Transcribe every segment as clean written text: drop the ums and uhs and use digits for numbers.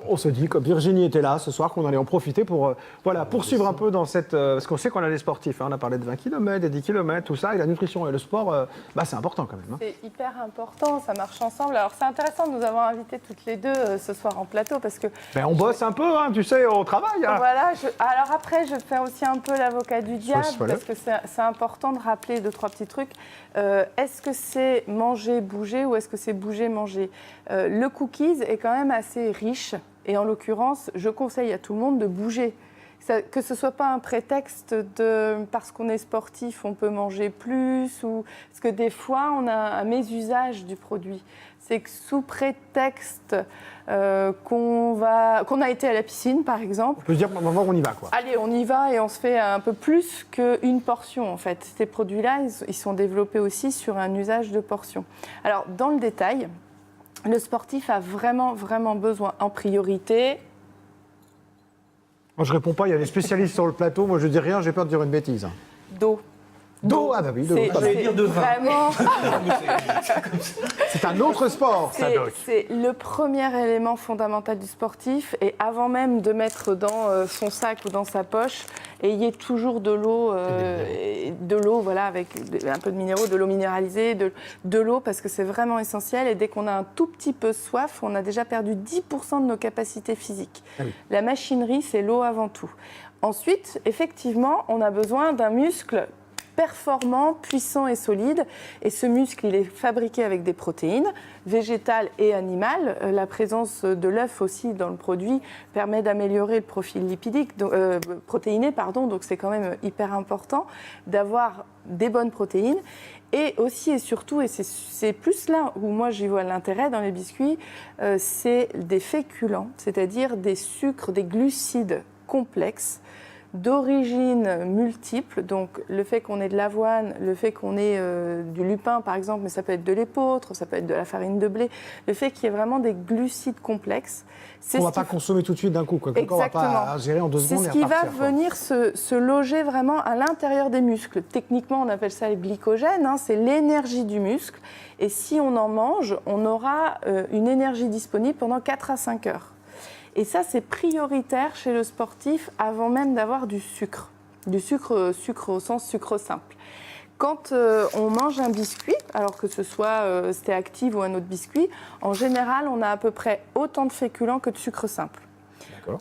On se dit, comme Virginie était là ce soir, qu'on allait en profiter pour poursuivre un peu dans cette... parce qu'on sait qu'on a les sportifs, hein, on a parlé de 20 km, des 10 km, tout ça, et la nutrition et le sport, c'est important quand même. Hein. C'est hyper important, ça marche ensemble. Alors c'est intéressant de nous avoir invités toutes les deux ce soir en plateau parce que... On bosse un peu, hein, tu sais, on travaille. Hein. Voilà, alors après je fais aussi un peu l'avocat du diable parce que c'est important de rappeler 2-3 petits trucs. Est-ce que c'est manger, bouger ou est-ce que c'est bouger, manger ? Le cookies est quand même assez riche et en l'occurrence, je conseille à tout le monde de bouger. Que ce ne soit pas un prétexte parce qu'on est sportif, on peut manger plus ou parce que des fois, on a un mésusage du produit. C'est que sous prétexte qu'on a été à la piscine, par exemple. On peut se dire, moment on y va, quoi. Allez, on y va et on se fait un peu plus qu'une portion, en fait. Ces produits-là, ils sont développés aussi sur un usage de portions. Alors, dans le détail, le sportif a vraiment, vraiment besoin, en priorité... Moi, je réponds pas, il y a des spécialistes sur le plateau, moi je dis rien, j'ai peur de dire une bêtise. D'eau. D'eau, ah bah oui, de l'eau. J'allais dire de vin. Vraiment... C'est un autre sport, ça, Doc. C'est le premier élément fondamental du sportif. Et avant même de mettre dans son sac ou dans sa poche, ayez toujours de l'eau, voilà, avec un peu de minéraux, de l'eau minéralisée, de l'eau, parce que c'est vraiment essentiel. Et dès qu'on a un tout petit peu soif, on a déjà perdu 10% de nos capacités physiques. Ah oui. La machinerie, c'est l'eau avant tout. Ensuite, effectivement, on a besoin d'un muscle performant, puissant et solide. Et ce muscle, il est fabriqué avec des protéines, végétales et animales. La présence de l'œuf aussi dans le produit permet d'améliorer le profil lipidique, protéiné, donc c'est quand même hyper important d'avoir des bonnes protéines. Et aussi et surtout, et c'est plus là où moi j'y vois l'intérêt dans les biscuits, c'est des féculents, c'est-à-dire des sucres, des glucides complexes, d'origine multiple, donc le fait qu'on ait de l'avoine, le fait qu'on ait du lupin par exemple, mais ça peut être de l'épeautre, ça peut être de la farine de blé, le fait qu'il y ait vraiment des glucides complexes. On ne va pas consommer tout de suite d'un coup, quoi. On ne va pas gérer en 2 secondes. C'est ce qui va venir se loger vraiment à l'intérieur des muscles. Techniquement, on appelle ça le glycogène, hein, c'est l'énergie du muscle. Et si on en mange, on aura une énergie disponible pendant 4 à 5 heures. Et ça, c'est prioritaire chez le sportif avant même d'avoir du sucre. Du sucre au sens sucre simple. Quand on mange un biscuit, alors que ce soit Stéactive ou un autre biscuit, en général, on a à peu près autant de féculents que de sucre simple.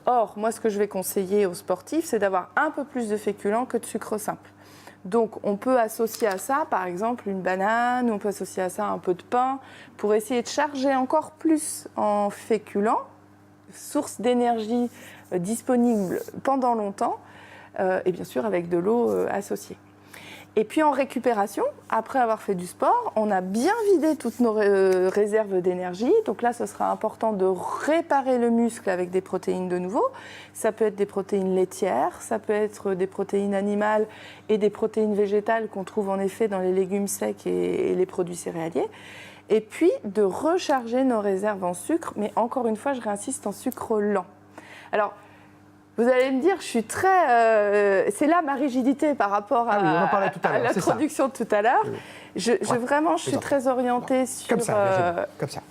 Or, moi, ce que je vais conseiller aux sportifs, c'est d'avoir un peu plus de féculents que de sucre simple. Donc, on peut associer à ça, par exemple, une banane, on peut associer à ça un peu de pain, pour essayer de charger encore plus en féculents, source d'énergie disponible pendant longtemps, et bien sûr avec de l'eau associée. Et puis en récupération, après avoir fait du sport, on a bien vidé toutes nos réserves d'énergie. Donc là, ce sera important de réparer le muscle avec des protéines de nouveau. Ça peut être des protéines laitières, ça peut être des protéines animales et des protéines végétales qu'on trouve en effet dans les légumes secs et les produits céréaliers. Et puis de recharger nos réserves en sucre, mais encore une fois, je réinsiste, en sucre lent. Alors, vous allez me dire, je suis très... c'est là ma rigidité par rapport à l'introduction de tout à l'heure. Vraiment, je suis très orientée sur... Comme ça.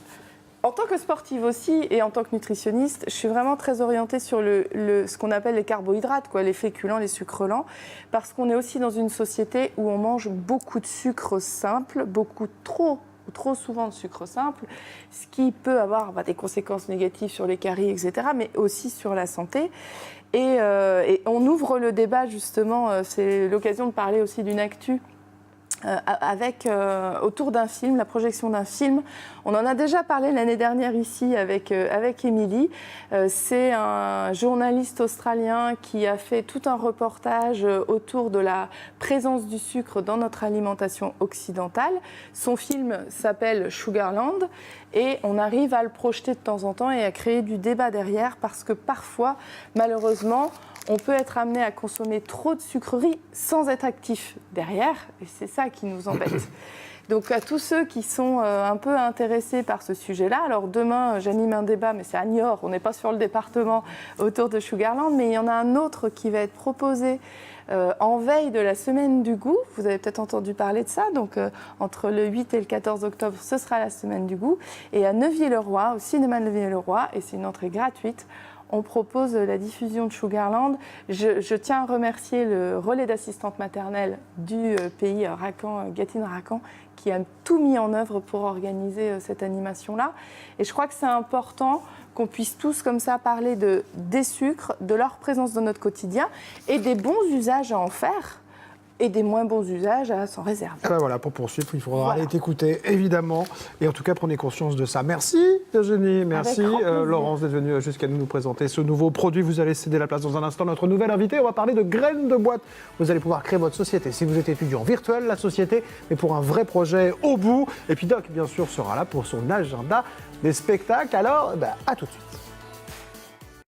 En tant que sportive aussi et en tant que nutritionniste, je suis vraiment très orientée sur ce qu'on appelle les carbohydrates, les féculents, les sucres lents, parce qu'on est aussi dans une société où on mange beaucoup de sucre simple, trop souvent de sucre simple, ce qui peut avoir des conséquences négatives sur les caries, etc., mais aussi sur la santé. Et on ouvre le débat, justement, c'est l'occasion de parler aussi d'une actu autour d'un film, la projection d'un film. On en a déjà parlé l'année dernière ici avec Émilie. C'est un journaliste australien qui a fait tout un reportage autour de la présence du sucre dans notre alimentation occidentale. Son film s'appelle Sugarland et on arrive à le projeter de temps en temps et à créer du débat derrière parce que parfois, malheureusement, on peut être amené à consommer trop de sucreries sans être actif derrière, et c'est ça qui nous embête. Donc à tous ceux qui sont un peu intéressés par ce sujet-là, alors demain j'anime un débat, mais c'est à Niort, on n'est pas sur le département autour de Sugarland, mais il y en a un autre qui va être proposé en veille de la semaine du goût. Vous avez peut-être entendu parler de ça, donc entre le 8 et le 14 octobre, ce sera la semaine du goût. Et à Neuville-le-Roi, au cinéma de Neuville-le-Roi, et c'est une entrée gratuite, on propose la diffusion de Sugarland. Je tiens à remercier le relais d'assistante maternelle du pays Racan, Gâtine-Racan, qui a tout mis en œuvre pour organiser cette animation-là. Et je crois que c'est important qu'on puisse tous comme ça parler des sucres, de leur présence dans notre quotidien et des bons usages à en faire et des moins bons usages à s'en réserver. Ah ben voilà, pour poursuivre, il faudra aller t'écouter, évidemment. Et en tout cas, prenez conscience de ça. Merci, Virginie. Merci, Laurence, d'être venue jusqu'à nous présenter ce nouveau produit. Vous allez céder la place dans un instant à notre nouvelle invitée. On va parler de graines de boîte. Vous allez pouvoir créer votre société. Si vous êtes étudiant virtuel, la société, mais pour un vrai projet au bout. Et puis Doc, bien sûr, sera là pour son agenda des spectacles. Alors, à tout de suite.